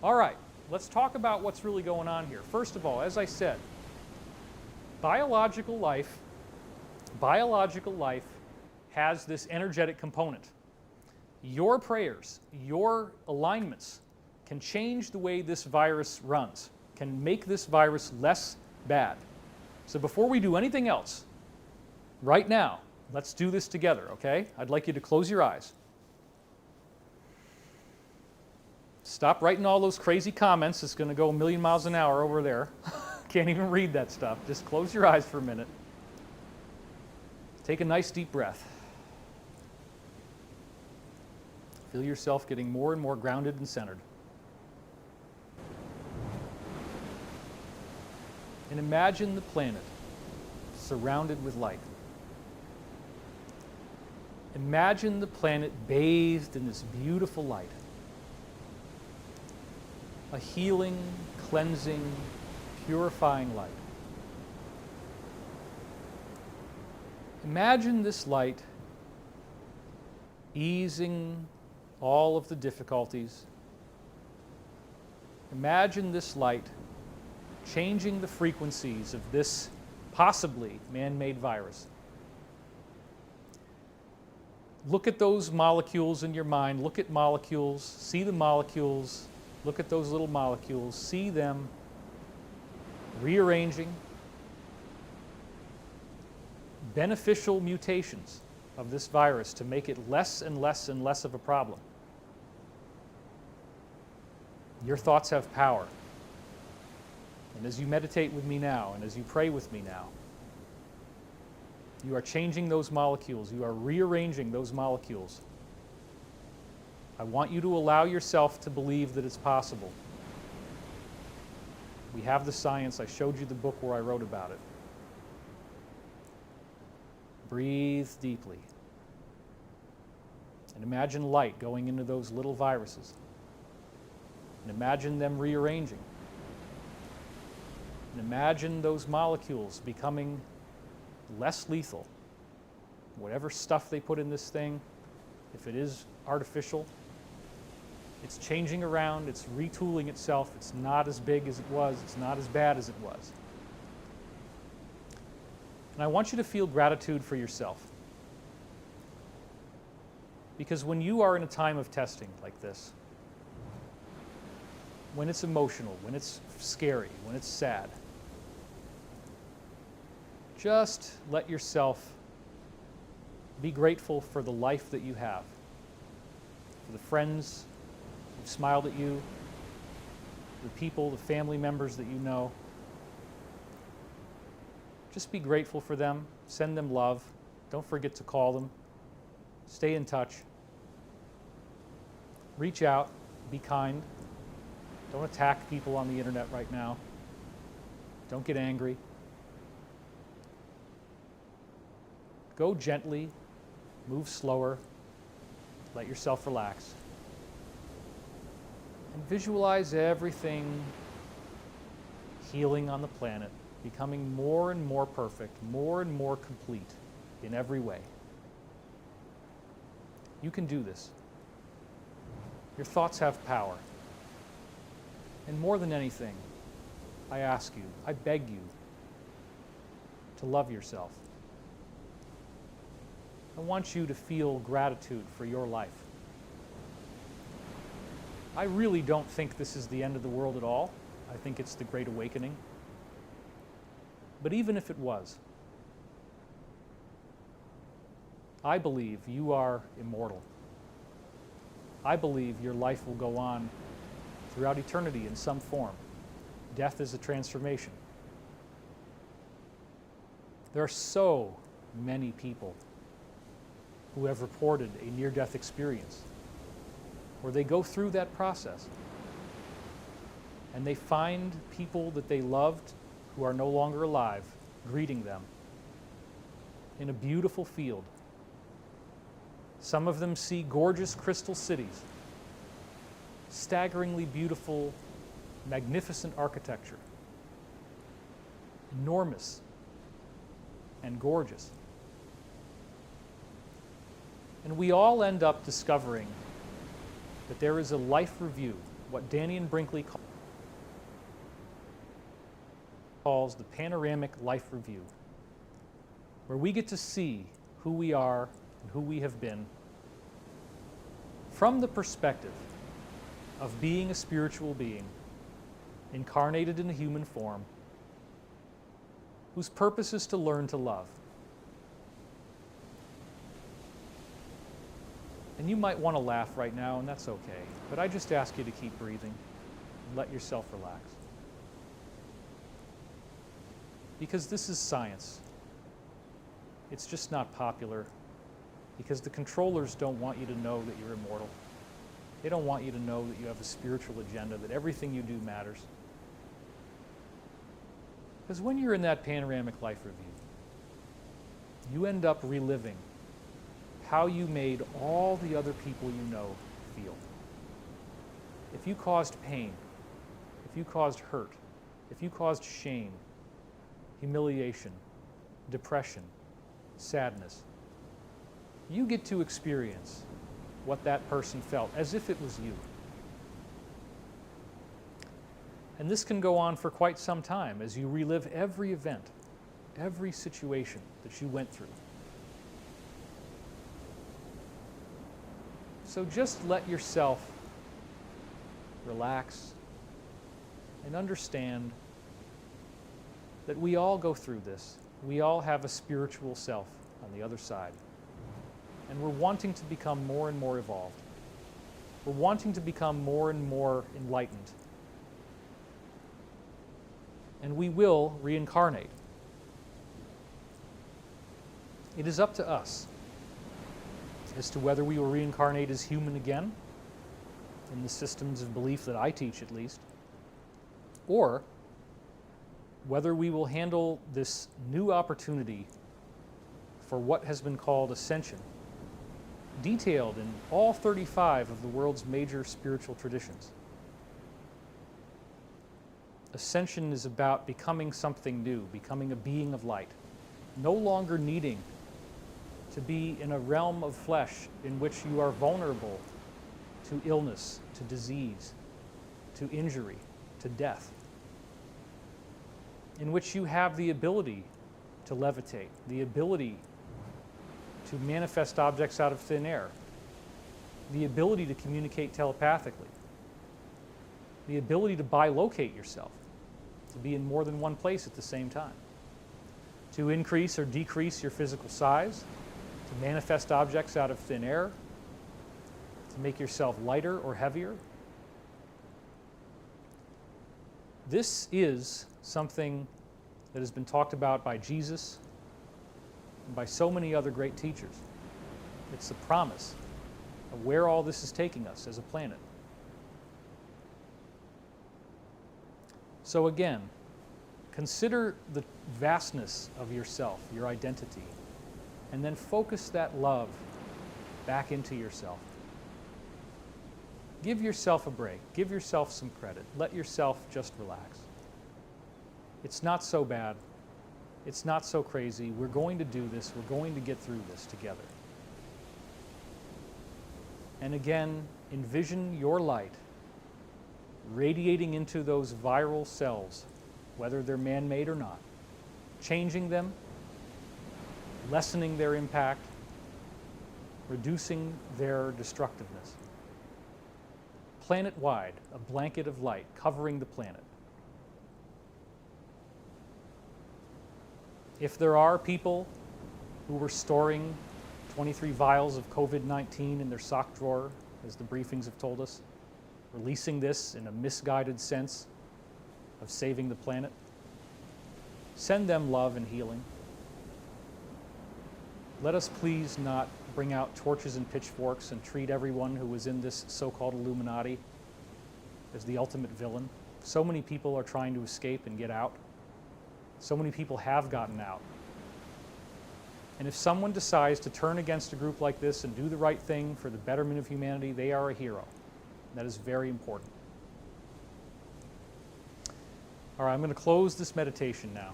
All right, let's talk about what's really going on here. First of all, as I said, biological life has this energetic component. Your prayers, your alignments can change the way this virus runs, can make this virus less bad. So before we do anything else, right now, let's do this together, okay? I'd like you to close your eyes. Stop writing all those crazy comments. It's going to go a million miles an hour over there. Can't even read that stuff. Just close your eyes for a minute. Take a nice deep breath. Feel yourself getting more and more grounded and centered. And imagine the planet surrounded with light. Imagine the planet bathed in this beautiful light. A healing, cleansing, purifying light. Imagine this light easing all of the difficulties. Imagine this light changing the frequencies of this possibly man-made virus. Look at those molecules in your mind. Look at molecules. See the molecules. Look at those little molecules. See them rearranging. Beneficial mutations of this virus to make it less and less and less of a problem. Your thoughts have power. And as you meditate with me now, and as you pray with me now, you are changing those molecules. You are rearranging those molecules. I want you to allow yourself to believe that it's possible. We have the science. I showed you the book where I wrote about it. Breathe deeply. And imagine light going into those little viruses. And imagine them rearranging. And imagine those molecules becoming less lethal. Whatever stuff they put in this thing, if it is artificial, it's changing around, it's retooling itself, it's not as big as it was, it's not as bad as it was. And I want you to feel gratitude for yourself. Because when you are in a time of testing like this, when it's emotional, when it's scary, when it's sad, just let yourself be grateful for the life that you have, for the friends who've smiled at you, the people, the family members that you know. Just be grateful for them. Send them love. Don't forget to call them. Stay in touch. Reach out. Be kind. Don't attack people on the internet right now. Don't get angry. Go gently. Move slower. Let yourself relax. And visualize everything healing on the planet, becoming more and more perfect, more and more complete in every way. You can do this. Your thoughts have power. And more than anything, I ask you, I beg you to love yourself. I want you to feel gratitude for your life. I really don't think this is the end of the world at all. I think it's the Great Awakening. But even if it was, I believe you are immortal. I believe your life will go on throughout eternity in some form. Death is a transformation. There are so many people who have reported a near-death experience where they go through that process and they find people that they loved who are no longer alive greeting them in a beautiful field. Some of them see gorgeous crystal cities, staggeringly beautiful, magnificent architecture, enormous and gorgeous. And we all end up discovering that there is a life review what Danny and Brinkley calls the panoramic life review, where we get to see who we are and who we have been from the perspective of being a spiritual being incarnated in a human form whose purpose is to learn to love. And you might want to laugh right now, and that's okay, but I just ask you to keep breathing and let yourself relax. Because this is science. It's just not popular, because the controllers don't want you to know that you're immortal. They don't want you to know that you have a spiritual agenda, that everything you do matters. Because when you're in that panoramic life review, you end up reliving how you made all the other people you know feel. If you caused pain, if you caused hurt, if you caused shame, humiliation, depression, sadness, you get to experience what that person felt as if it was you. And this can go on for quite some time as you relive every event, every situation that you went through. So just let yourself relax and understand that we all go through this. We all have a spiritual self on the other side. And we're wanting to become more and more evolved. We're wanting to become more and more enlightened. And we will reincarnate. It is up to us as to whether we will reincarnate as human again, in the systems of belief that I teach at least, or whether we will handle this new opportunity for what has been called ascension, detailed in all 35 of the world's major spiritual traditions. Ascension is about becoming something new, becoming a being of light, no longer needing to be in a realm of flesh in which you are vulnerable to illness, to disease, to injury, to death, in which you have the ability to levitate, the ability to manifest objects out of thin air, the ability to communicate telepathically, the ability to bilocate yourself, to be in more than one place at the same time, to increase or decrease your physical size, to manifest objects out of thin air, to make yourself lighter or heavier. This is something that has been talked about by Jesus and by so many other great teachers. It's the promise of where all this is taking us as a planet. So again, consider the vastness of yourself, your identity, and then focus that love back into yourself. Give yourself a break. Give yourself some credit. Let yourself just relax. It's not so bad. It's not so crazy. We're going to do this. We're going to get through this together. And again, envision your light radiating into those viral cells, whether they're man-made or not, changing them, lessening their impact, reducing their destructiveness. Planet-wide, a blanket of light covering the planet. If there are people who were storing 23 vials of COVID-19 in their sock drawer, as the briefings have told us, releasing this in a misguided sense of saving the planet, send them love and healing. Let us please not bring out torches and pitchforks and treat everyone who was in this so-called Illuminati as the ultimate villain. So many people are trying to escape and get out. So many people have gotten out. And if someone decides to turn against a group like this and do the right thing for the betterment of humanity, they are a hero. That is very important. All right, I'm going to close this meditation now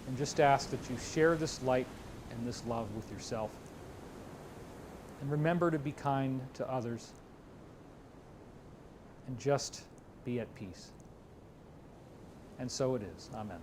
and just ask that you share this light and this love with yourself. And remember to be kind to others. and just be at peace. And so it is. Amen.